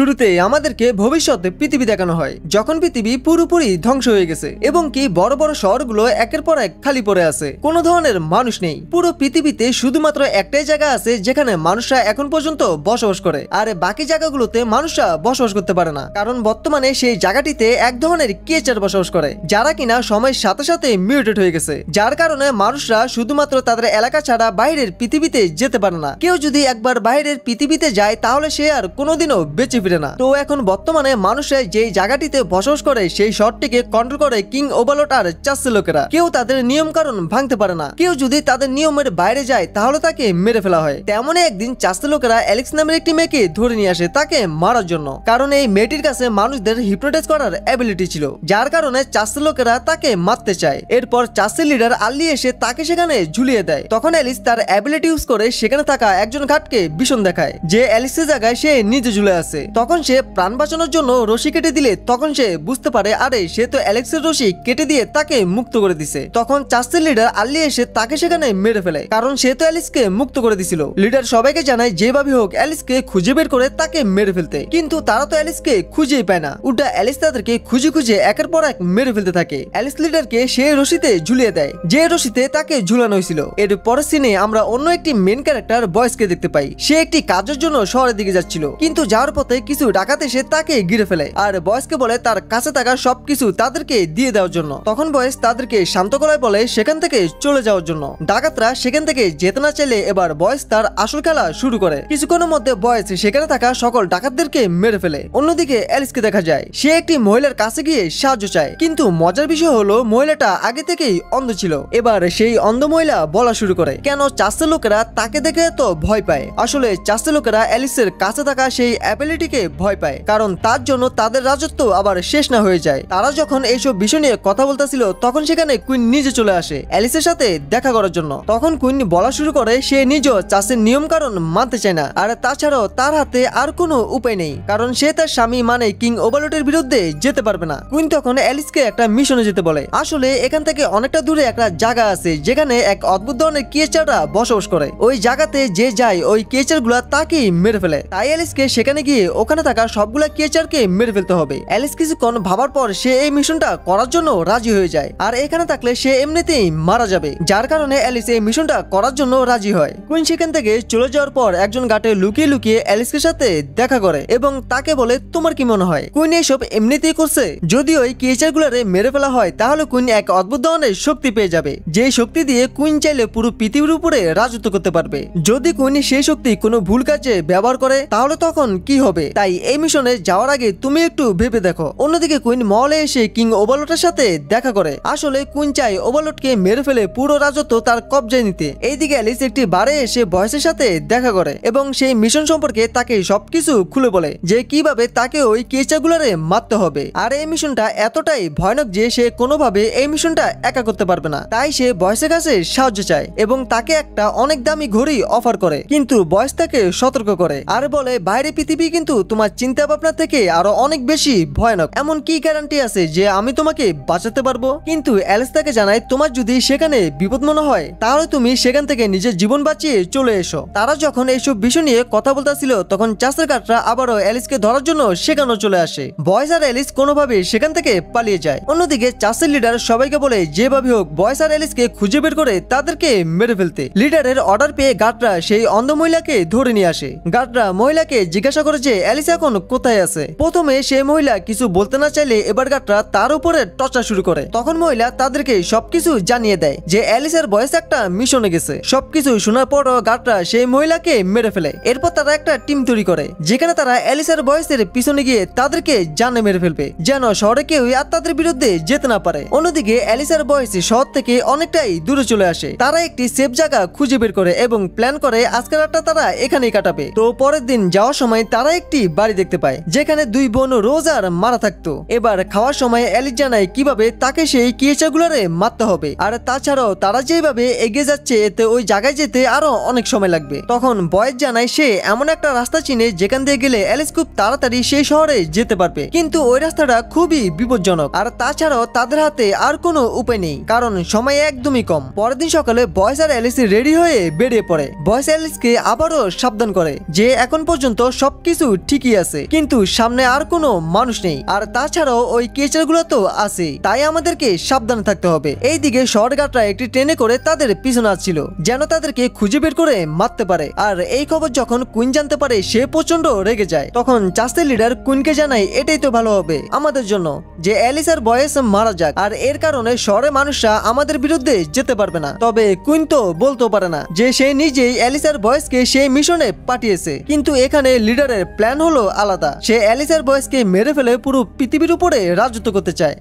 শুরুতে আমাদেরকে ভবিষ্যতে পৃথিবী দেখানো হয়, যখন পৃথিবী পুরোপুরি ধ্বংস হয়ে গেছে এবং কি বড় বড় শহরগুলো একের পর এক খালি পড়ে আছে, কোনো ধরনের মানুষ নেই। পুরো পৃথিবীতে শুধুমাত্র একটাই জায়গা আছে যেখানে মানুষরা এখন পর্যন্ত বসবাস করে, আর বাকি জায়গাগুলোতে মানুষরা বসবাস করতে পারে না, কারণ বর্তমানে সেই জায়গাটিতে এক ধরনের ক্রিয়েচার বসবাস করে যারা কিনা সময়ের সাথে সাথে মিউটেট হয়ে গেছে, যার কারণে মানুষরা শুধুমাত্র তাদের এলাকা ছাড়া বাইরের পৃথিবীতে যেতে পারে না। কেউ যদি একবার বাইরের পৃথিবীতে যায় তাহলে সে আর কোনোদিনও বেঁচে ফিরে না। তো এখন বর্তমানে মানুষরা যেই জায়গাটিতে বসবাস করে সেই শহরটিকে কন্ট্রোল করে কিং ওভারলর্ড আর চার্লস লোকেরা। কেউ তাদের নিয়ম কারণ ভাঙতে পারে না, কেউ যদি তাদের নিয়মের বাইরে যায় তাহলে তাকে মেরে ফেলা হয়। তেমনই একদিন চার্লস লোকেরা অ্যালেক্স নামের একটি মেয়েকে ধরে নিয়ে আসে তাকে মারার জন্য, কারণ এই মেয়েটির কাছে মানুষদের হিপনোটাইজ করার অ্যাবিলিটি ছিল, যার কারণে চার্লস লোকেরা তাকে মারতে চায়। এরপর চার্লসের লিডার আর্লি এসে তাকে সেখানে ঝুলিয়ে দেয়। তখন অ্যালিস তার অ্যাবিলিটি ইউজ করে সেখানে থাকা একজন ঘাটকে ভীষণ দেখায় যে অ্যালিসের জায়গায় সে নিজে ঝুলে আছে। তখন সে প্রাণ বাঁচানোর জন্য রশি কেটে দিলে তখন সে বুঝতে পারে আরে সে তো অ্যালেক্সের রশি কেটে দিয়ে তাকে মুক্ত করে দিছে। তখন চার্লসের লিডার আর্লি এসে তাকে সেখানে মেরে ফেলে, কারণ সে তো অ্যালিসকে মুক্ত করে দিছিল। লিডার সবাইকে জানায় যেভাবে হোক অ্যালিসকে খুঁজে বের করে তাকে মেরে ফেলতে, কিন্তু তারা তো অ্যালিসকে খুঁজেই পায় না। উল্টা অ্যালিস তাদেরকে খুঁজে খুঁজে একের পর এক মেরে ফেলতে থাকে। অ্যালিস লিডারকে সেই রশিতে ঝুলিয়ে দেয় যে রশিতে তাকে ঝুলানো হয়েছিল। এর পরের সিনে আমরা অন্য একটি মেন ক্যারেক্টার বয়েসকে দেখতে পাই। সে একটি কাজের জন্য শহরের দিকে যাচ্ছিল, কিন্তু যাওয়ার পথে কিছু ডাকাত এসে তাকে ঘিরে ফেলে আর বয়েসকে বলে তার কাছে থাকা সবকিছু তাদেরকে দিয়ে দেওয়ার জন্য। তখন বয়েস তাদেরকে শান্ত গলায় বলে সেখান থেকে চলে যাওয়ার জন্য। ডাকাতরা সেখান থেকে যেতে না চাইলে এবার বয়েস তার আসল খেলা শুরু করে। কিছুক্ষণের মধ্যে বয়েস সেখানে থাকা সকল ডাকাতদেরকে মেরে ফেলে। অন্যদিকে অ্যালিসকে দেখা যায় সে একটি মহিলার কাছে গিয়ে সাহায্য চায়, কিন্তু মজার বিষয় হলো মহিলাটা আগে থেকেই অন্ধ ছিল। এবার সেই অন্ধ মহিলা বলা শুরু করে কেন চার্লসের লোকেরা তাকে দেখে তো ভয় পায়। আসলে চার্লসের লোকেরা অ্যালিসের কাছে থাকা সেই অ্যাবিলিটিকে ভয় পায়, কারণ তার জন্য তাদের রাজত্ব আবার শেষ না হয়ে যায়। তারা যখন এইসব বিষয় নিয়ে কথা বলতেছিল তখন সেখানে কুইন নিজে চলে আসে অ্যালিসের সাথে দেখা করার জন্য। তখন কুইন বলা শুরু করে সে নিজেও চার্লসের নিয়ম কারণ মানতে চায় না, আর তাছাড়াও তার হাতে আর কোনো উপায় নেই, কারণ সে তার স্বামী মানে কিং ওভারলর্ডের বিরুদ্ধে যেতে পারবে না। কুইন তখন অ্যালিসকে একটা মিশনে যেতে বলে। আসলে এখান থেকে অনেকটা দূরে একটা জায়গা আছে যেখানে এক অদ্ভুত ধরনের ক্রিয়েচাররা বসবাস করে। ওই জায়গাতে যে যায় ওই ক্রিয়েচার গুলা তাকেই মেরে ফেলে। তাই অ্যালিসকে সেখানে গিয়ে ওখানে থাকা সবগুলা ক্রিয়েচারকে মেরে ফেলতে হবে। অ্যালিস কিছুক্ষণ ভাবার পর সে এই মিশনটা করার জন্য রাজি হয়ে যায়, আর এখানে থাকলে সে এমনিতেই মারা যাবে, যার কারণে অ্যালিস এই মিশনটা করার জন্য রাজি হয়। কুইন সেখান থেকে চলে যাওয়ার পর একজন গাটে লুকিয়ে লুকিয়ে অ্যালিসের সাথে দেখা করে এবং তাকে বলে তোমার কি মনে হয় কুইন এইসব এমনিতেই করছে? যদি ওই ক্রিয়েচার গুলারে মেরে ফেলা হয় তাহলে কুইন এক অদ্ভুত ধরনের শক্তি পেয়ে যাবে, যে শক্তি দিয়ে কুইন চাইলে পুরো পৃথিবীর উপরে রাজত্ব করতে পারবে। যদি কুইন সেই শক্তি কোনো ভুল কাজে ব্যবহার করে তাহলে তখন কি হবে? তাই এই মিশনে যাওয়ার আগে তুমি একটু ভেবে দেখো। অন্যদিকে কুইন মহলে এসে কিং ওভারলর্ডের সাথে দেখা করে। আসলে কুইন চাই ওভারলর্ডকে মেরে ফেলে পুরো রাজত্ব তার কবজায় নিতে। এইদিকে অ্যালিস একটি বারে এসে বয়েসের সাথে দেখা করে এবং সেই মিশন সম্পর্কে তাকে সবকিছু খুলে বলে যে কিভাবে তাকে ওই ক্রিয়েচারগুলোরে মারতে হবে। আর এই মিশনটা এতটাই ভয়ানক যে সে কোনোভাবে এই মিশনটা একা করতে পারবে না। তাই সে বয়েসের কাছে সাহায্য চায় এবং তাকে একটা অনেক দামি ঘড়ি অফার করে, কিন্তু বয়েস তাকে সতর্ক করে আর বলে বাইরে পৃথিবী কিন্তু তোমার চিন্তা ভাবনা থেকে আরো অনেক বেশি ভয়ানক। এমন কি গ্যারান্টি আছে যে আমি তোমাকে বাঁচাতে পারবো? কিন্তু অ্যালিস তাকে জানায় তোমার যদি সেখানে বিপদ মনে হয় তাহলে তুমি সেখান থেকে নিজের জীবন বাঁচিয়ে চলে এসো। তারা যখন এইসব বিষয় নিয়ে কথা বলতেছিল তখন চার্লসের গার্ডরা আবারও অ্যালিসকে ধরার জন্য সেখানে চলে আসে। বয়েস আর অ্যালিস কোনোভাবে সেখান থেকে পালিয়ে যায়। অন্যদিকে চার্লসের লিডার সবাইকে বলে যেভাবে হোক বয়েস আর অ্যালিসকে খুঁজে বের করে তাদেরকে মেরে ফেলতে। লিডারের অর্ডার পেয়ে গার্ডরা সেই অন্ধ মহিলাকে ধরে নিয়ে আসে। গার্ডরা মহিলাকে জিজ্ঞাসা করে যে অ্যালিস এখন কোথায় আছে। প্রথমে সেই মহিলা কিছু বলতে না চাইলে এবার গার্ডরা তার উপরে টর্চার শুরু করে। তখন মহিলা তাদেরকে সবকিছু জানিয়ে দেয় যে অ্যালিসের বয়েস একটা মিশনে গেছে। সবকিছু শোনার পরও গার্ডরা সেই মহিলাকে মেরে ফেলে। এরপর তারা একটা টিম তৈরি করে যেখানে তারা অ্যালিসের বয়েসের পিছনে গিয়ে তাদেরকে জানে মেরে ফেলবে যেন শহরে কেউ আর তাদের বিরুদ্ধে যেতে না পারে। অন্যদিকে অ্যালিসের বয়েস শহর থেকে অনেকটাই দূরে চলে আসে। তারা একটি সেফ জায়গা খুঁজে বের করে এবং প্ল্যান করে আজকের রাতটা তারা এখানেই কাটাবে। তো পরের দিন যাওয়ার সময় তারা একটি বাড়ি দেখতে পায় যেখানে দুই বোন রোজ আর মারা থাকতো। এবার খাওয়ার সময় অ্যালিস জানায় কিভাবে তাকে সেই ক্রিয়েচারগুলোরে মারতে হবে, আর তাছাড়াও তারা যেভাবে এগিয়ে যাচ্ছে এতে ওই জায়গায় যেতে আরো অনেক সময় লাগবে। তখন বয়েস জানায় সে এমন একটা রাস্তা চিনে যেখান দিয়ে গেলে অ্যালিস খুব তাড়াতাড়ি সেই শহরে যেতে পারবে, কিন্তু ওই রাস্তাটা খুবই বিপজ্জনক আর তাছাড়াও তাদের হাতে আর কোনো উপায় নেই কারণ সময় একদমই কম। পরের দিন সকালে বয়েস আর অ্যালিস রেডি হয়ে বেরিয়ে পড়ে। বয়েস অ্যালিসকে আবারও সাবধান করে যে এখন পর্যন্ত সবকিছু ঠিকই আছে, কিন্তু সামনে আর কোনো মানুষ নেই, আর তাছাড়াও ওই ক্রিয়েচারগুলো তো আছে, তাই আমাদেরকে সাবধানে থাকতে হবে। এইদিকে শহর গার্ডরা একটি ট্রেনে করে তাদের পিছনে আসছিল, যেন তাদেরকে খুঁজে বের করে মারতে পারে। আর এই খবর যখন কুইন জানতে পারে সে প্রচন্ড রেগে যায়। তখন চাস্তের লিডার কুইনকে জানায় এটাই তো ভালো হবে আমাদের জন্য যে অ্যালিস আর বয়েস মারা যাক, আর এর কারণে শহরের মানুষরা আমাদের বিরুদ্ধে যেতে পারবে না। তবে কুইন তো বলতেও পারে না যে সে নিজেই অ্যালিস আর বয়েসকে সেই মিশনে পাঠিয়েছে, কিন্তু এখানে লিডারের প্ল্যান হলো আলাদা। সে অ্যালিস আর বয়েসকে মেরে ফেলে পুরো পৃথিবীর উপরে রাজত্ব করতে চায়।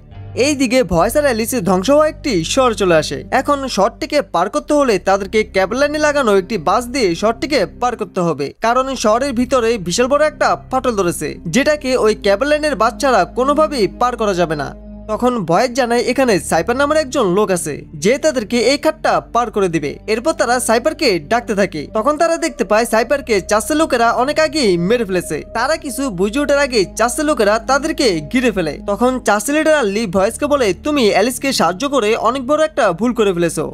এইদিকে ভয়েস আর অ্যালিসের ধ্বংস হওয়া একটি শহর চলে আসে। এখন শহরটিকে পার করতে হলে তাদেরকে ক্যাবেলাইনে লাগানো একটি বাস দিয়ে শহরটিকে পার করতে হবে, কারণ শহরের ভিতরে বিশাল বড় একটা ফাটল ধরেছে, যেটাকে ওই ক্যাবেলাইনের বাস ছাড়া কোনোভাবেই পার করা যাবে না। তখন ভয়েস জানায় এখানে সাইপার নামের একজন লোক আছে যে তাদেরকে এই খাতটা পার করে দিবে। এরপর তারা সাইপারকে ডাকতে থাকে। তখন তারা দেখতে পায় সাইপারকে চাষের লোকেরা অনেক আগেই মেরে ফেলেছে। তারা কিছু বুঝে ওঠার আগে চাষের লোকেরা তাদেরকে ঘিরে ফেলে। তখন চাষের লিডার আল্লি ভয়েসকে বলে তুমি অ্যালিসকে সাহায্য করে অনেক বড় একটা ভুল করে ফেলেছো,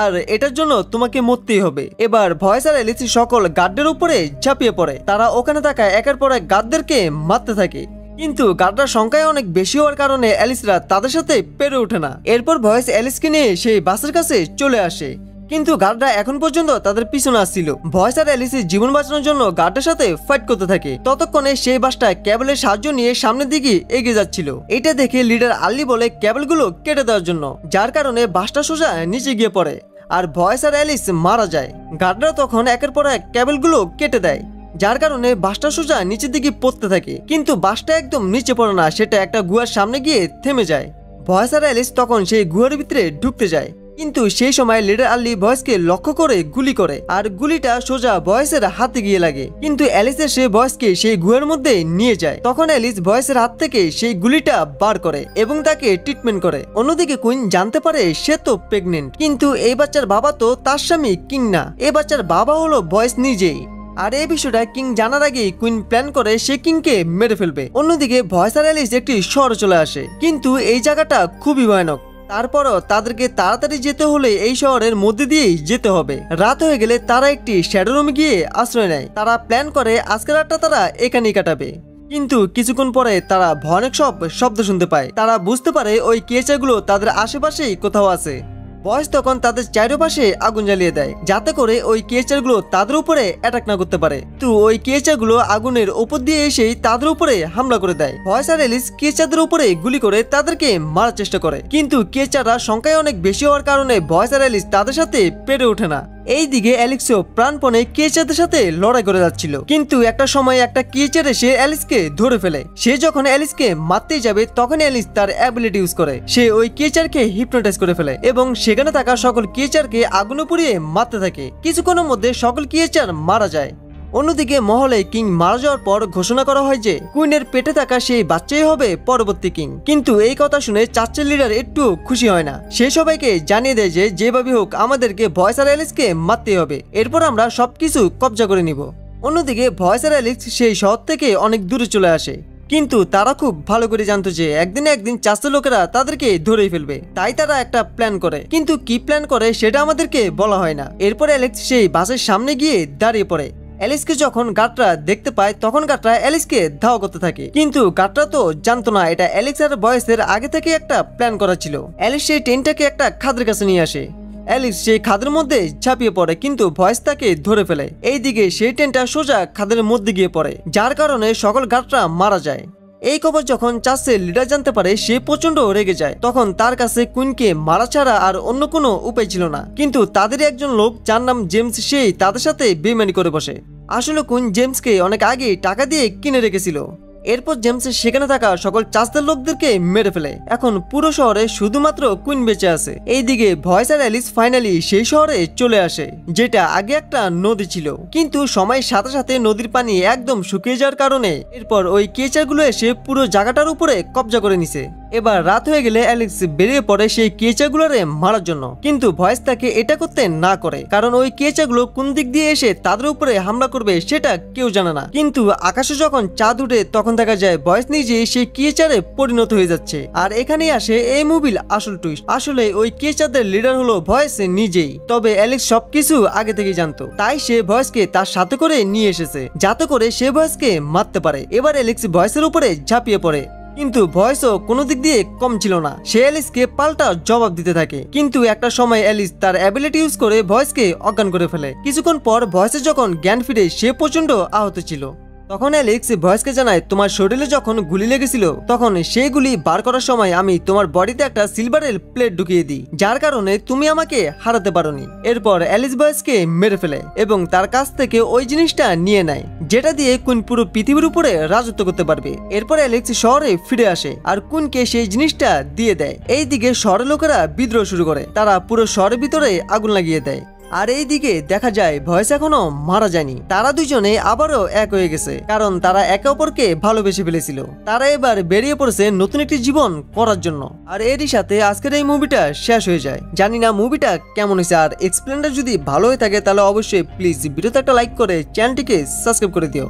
আর এটার জন্য তোমাকে মরতেই হবে। এবার ভয়েস আর অ্যালিস সকল গার্ডদের উপরে ঝাঁপিয়ে পড়ে। তারা ওখানে থাকা একের পর এক গার্ডদেরকে মারতে থাকে, কিন্তু গার্ডরা সংখ্যায় অনেক বেশি হওয়ার কারণে অ্যালিসরা তাদের সাথে পেরে ওঠে না। এরপর ভয়েস অ্যালিসকে নিয়ে সেই বাসের কাছে চলে আসে, কিন্তু গার্ডরা এখন পর্যন্ত তাদের পিছনে আসছিল। ভয়েস আর অ্যালিসের জীবন বাঁচানোর জন্য গার্ডের সাথে ফাইট করতে থাকে। ততক্ষণে সেই বাসটা ক্যাবেলের সাহায্য নিয়ে সামনের দিকে এগিয়ে যাচ্ছিল। এটা দেখে লিডার আল্লি বলে ক্যাবেলগুলো কেটে দেওয়ার জন্য, যার কারণে বাসটা সোজা নিচে গিয়ে পড়ে আর ভয়েস আর অ্যালিস মারা যায়। গার্ডরা তখন একের পর এক ক্যাবেলগুলো কেটে দেয়, যার কারণে বাসটা সোজা নিচের দিকে পড়তে থাকে, কিন্তু বাসটা একদম নিচে পড়ে না, সেটা একটা গুহার সামনে গিয়ে থেমে যায়। ভয়েস আর অ্যালিস তখন সেই গুহার ভিতরে ঢুকতে যায়, কিন্তু সেই সময় লিডার আল্লি ভয়েসকে লক্ষ্য করে গুলি করে, আর গুলিটা সোজা ভয়েসের হাতে গিয়ে লাগে। কিন্তু অ্যালিস এসে ভয়েসকে সেই গুহার মধ্যে নিয়ে যায়। তখন অ্যালিস ভয়েসের হাত থেকে সেই গুলিটা বার করে এবং তাকে ট্রিটমেন্ট করে। অন্যদিকে কুইন জানতে পারে সে তো প্রেগনেন্ট, কিন্তু এই বাচ্চার বাবা তো তার স্বামী কিং না, এই বাচ্চার বাবা হলো ভয়েস নিজেই। আর এই বিষয়টা কিং জানার আগেই কুইন প্ল্যান করে সে কিংকে মেরে ফেলবে। অন্যদিকে ভয়েস আর অ্যালিস একটি শহরে চলে আসে, কিন্তু এই জায়গাটা খুবই ভয়ানক। তারপরও তাদেরকে তাড়াতাড়ি যেতে হলে এই শহরের মধ্যে দিয়েই যেতে হবে। রাত হয়ে গেলে তারা একটি শ্যাডো রুমে গিয়ে আশ্রয় নেয়। তারা প্ল্যান করে আজকের রাতটা তারা এখানেই কাটাবে, কিন্তু কিছুক্ষণ পরে তারা ভয়ানক সব শব্দ শুনতে পায়। তারা বুঝতে পারে ওই ক্রিয়েচারগুলো তাদের আশেপাশেই কোথাও আছে। বয়েস তখন তাদের চারপাশে আগুন জ্বালিয়ে দেয়, যাতে করে ওই ক্রিয়েচারগুলো তাদের উপরে অ্যাটাক না করতে পারে। তো ওই ক্রিয়েচারগুলো আগুনের উপর দিয়ে এসেই তাদের উপরে হামলা করে দেয়। ভয়েস আর অ্যালিস ক্রিয়েচারদের উপরে গুলি করে তাদেরকে মারার চেষ্টা করে, কিন্তু ক্রিয়েচাররা সংখ্যায় অনেক বেশি হওয়ার কারণে ভয়েস আর অ্যালিস তাদের সাথে পেরে ওঠে না। এইদিকে অ্যালিক্সও প্রাণপণে ক্রিয়েচারদের সাথে লড়াই করে যাচ্ছিল, কিন্তু একটা সময় একটা ক্রিয়েচার এসে অ্যালিসকে ধরে ফেলে। সে যখন অ্যালিসকে মারতেই যাবে তখন অ্যালিস তার অ্যাবিলিটি ইউজ করে সে ওই ক্রিয়েচারকে হিপনোটাইজ করে ফেলে এবং সেখানে থাকা সকল ক্রিয়েচারকে আগুনে পুড়িয়ে মারতে থাকে। কিছুক্ষণের মধ্যে সকল ক্রিয়েচার মারা যায়। অন্যদিকে মহলে কিং মারা যাওয়ার পর ঘোষণা করা হয় যে কুইনের পেটে থাকা সেই বাচ্চাই হবে পরবর্তী কিং। কিন্তু এই কথা শুনে চার্চের লিডার একটু খুশি হয় না। সে সবাইকে জানিয়ে দেয় যে যেভাবে হোক আমাদেরকে ভয়েস আর অ্যালিসকে মারতেই হবে, এরপর আমরা সবকিছু কবজা করে নিব। অন্যদিকে ভয়েস আর অ্যালিস সেই শহর থেকে অনেক দূরে চলে আসে, কিন্তু তারা খুব ভালো করে জানতো যে একদিন একদিন চাষের লোকেরা তাদেরকে ধরেই ফেলবে। তাই তারা একটা প্ল্যান করে, কিন্তু কি প্ল্যান করে সেটা আমাদেরকে বলা হয় না। এরপর অ্যালেক্স সেই বাসের সামনে গিয়ে দাঁড়িয়ে পড়ে। অ্যালিসকে যখন গার্ডরা দেখতে পায় তখন গার্ডরা অ্যালিসকে ধাওয়া করতে থাকে, কিন্তু গার্ডরা তো জানতো না এটা অ্যালেক্স আর বয়েসের আগে থেকে একটা প্ল্যান করা ছিল। অ্যালিস সেই ট্রেনটাকে একটা খাদের কাছে নিয়ে আসে। অ্যালিস সেই খাদের মধ্যে ঝাঁপিয়ে পড়ে, কিন্তু ভয়েস তাকে ধরে ফেলে। এইদিকে সেই ট্রেনটা সোজা খাদের মধ্যে গিয়ে পড়ে, যার কারণে সকল গার্ডরা মারা যায়। এই খবর যখন চার্চের লিডার জানতে পারে সে প্রচন্ড রেগে যায়। তখন তার কাছে কুইনকে মারা ছাড়া আর অন্য কোনো উপায় ছিল না, কিন্তু তাদের একজন লোক যার নাম জেমস সেই তাদের সাথে বেইমানি করে বসে। আসলে কুইন জেমসকে অনেক আগে টাকা দিয়ে কিনে রেখেছিল। এরপর জেমস সেখানে থাকা সকল চাষদের লোকদেরকে মেরে ফেলে। এখন পুরো শহরে শুধুমাত্র কুইন বেঁচে আছে। এইদিকে ভয়েস আর অ্যালিস ফাইনালি সেই শহরে চলে আসে, যেটা আগে একটা নদী ছিল, কিন্তু সময়ের সাথে সাথে নদীর পানি একদম শুকিয়ে যাওয়ার কারণে এরপর ওই ক্রিয়েচারগুলো এসে পুরো জায়গাটার উপরে কবজা করে নিছে। এবার রাত হয়ে গেলে অ্যালেক্স বেরিয়ে পড়ে সেই কেচাগুলোরে মারার জন্য, কিন্তু ভয়েস তাকে এটা করতে না করে, কারণ ওই কেচাগুলো কোন দিক দিয়ে এসে তাদের উপরে হামলা করবে সেটা কেউ জানে না। কিন্তু আকাশে যখন চাঁদ উঠে তখন দেখা যায় ভয়েস নিজেই সেই কেচারে পরিণত হয়ে যাচ্ছে। আর এখানেই আসে এই মুভির আসল টুইস্ট। আসলে ওই কেচারদের লিডার হলো ভয়েস নিজেই, তবে অ্যালেক্স সবকিছু আগে থেকেই জানতো, তাই সে ভয়েসকে তার সাথে করে নিয়ে এসেছে যাতে করে সে ভয়েসকে মারতে পারে। এবার অ্যালেক্স ভয়েসের উপরে ঝাঁপিয়ে পড়ে, কিন্তু ভয়েসও কোনো দিক দিয়ে কম ছিল না। সে অ্যালিসকে পাল্টা জবাব দিতে থাকে, কিন্তু একটা সময় অ্যালিস তার অ্যাবিলিটি ইউজ করে ভয়েসকে অজ্ঞান করে ফেলে। কিছুক্ষণ পর ভয়েসের যখন জ্ঞান ফিরে সে প্রচন্ড আহত ছিল। তখন অ্যালেক্স ভয়েসকে জানায়, তোমার শরীরে যখন গুলি লেগেছিল তখন সেই গুলি বার করার সময় আমি তোমার বডিতে একটা সিলভারের প্লেট ঢুকিয়ে দিই, যার কারণে তুমি আমাকে হারাতে পারোনি। এরপর অ্যালিস ভয়েসকে মেরে ফেলে এবং তার কাছ থেকে ওই জিনিসটা নিয়ে নেয়, যেটা দিয়ে কুইন পুরো পৃথিবীর উপরে রাজত্ব করতে পারবে। এরপর অ্যালেক্স শহরে ফিরে আসে আর কুইনকে সেই জিনিসটা দিয়ে দেয়। এইদিকে শহরের লোকেরা বিদ্রোহ শুরু করে, তারা পুরো শহরের ভিতরে আগুন লাগিয়ে দেয়। আর এই দিকে দেখা যায় ভয়েস এখনো মারা যায়নি, তারা দুজনে আবারও এক হয়ে গেছে, কারণ তারা একে অপরকে ভালোবেসে ফেলেছিল। তারা এবার বেরিয়ে পড়েছে নতুন একটি জীবন করার জন্য। আর এরই সাথে আজকের এই মুভিটা শেষ হয়ে যায়। জানি না মুভিটা কেমন হয়েছে, আর এক্সপ্লেনটা যদি ভালো হয়ে থাকে তাহলে অবশ্যই প্লিজ ভিডিওতে একটা লাইক করে চ্যানেলটিকে সাবস্ক্রাইব করে দিও।